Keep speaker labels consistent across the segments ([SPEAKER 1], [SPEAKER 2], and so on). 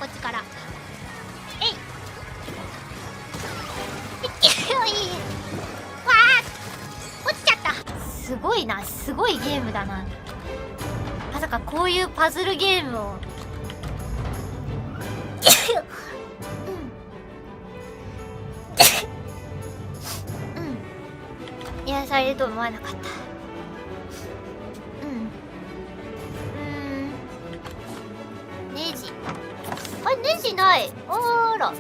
[SPEAKER 1] こっちから。えいわあ落ちちゃった。すごいな、すごいゲームだな。まさかこういうパズルゲームを癒されると思わなかった。ネジ、あれネジない。あら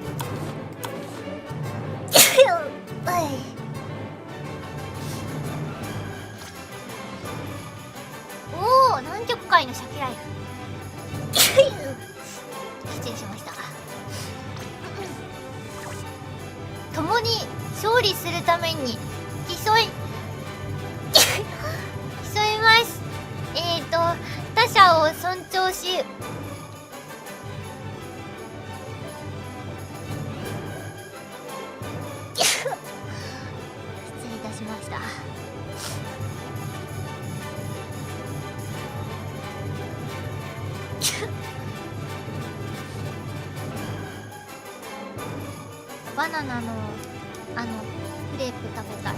[SPEAKER 1] おお、南極海の鮭ライフ失礼しました。共に勝利するために競います。他者を尊重し失礼いたしました。バナナのクレープ食べたい。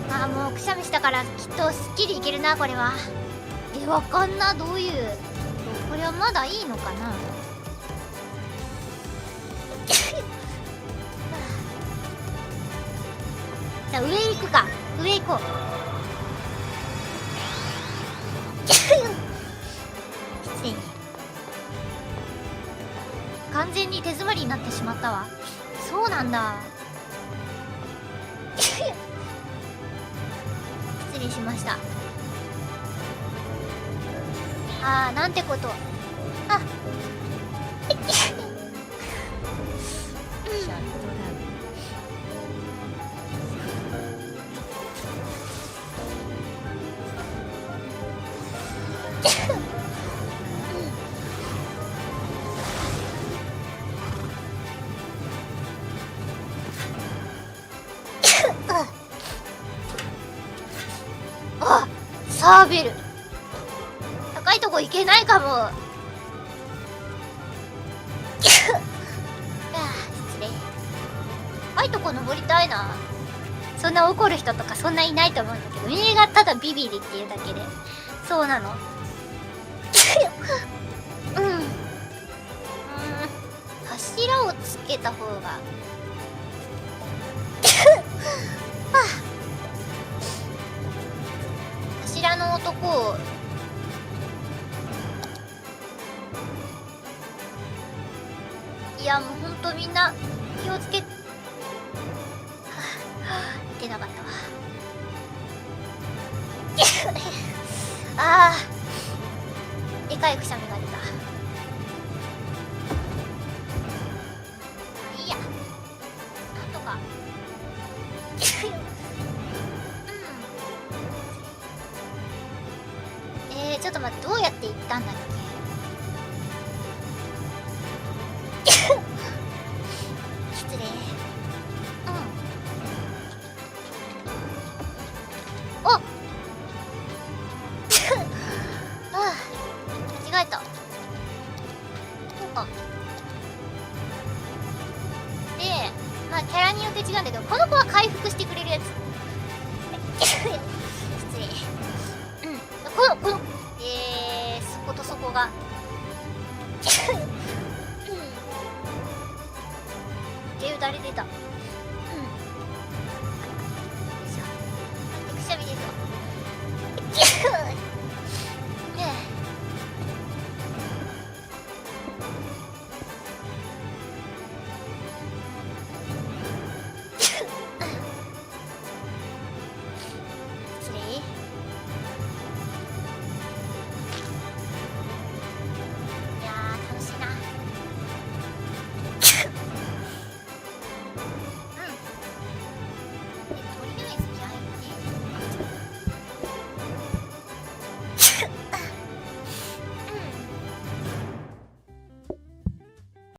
[SPEAKER 1] あ、もうくしゃみしたからきっとすっきりいけるな、これは。わかんな、どういう、これはまだいいのかな。じゃあ上行くか、上行こう。失礼。完全に手詰まりになってしまったわ。そうなんだ。失礼しました。あー、なんてこと。ああ、サーベル高いとこ行けないかも。失礼。高いとこ登りたいな。そんな怒る人とかそんないないと思うんだけど、上がただビビリっていうだけでそうなの。柱をつけた方が柱の男をいや、もうほんとみんな気をつけ出なかったわ。あー、でかいくしゃみが出た。いいや、なんとかちょっと待って、どうやって行ったんだっけ。失礼。おっ間違えた。こうか。で、まあキャラによって違うんだけど、この子は回復してくれるやつ。失礼。このそことそこがっていう誰出た。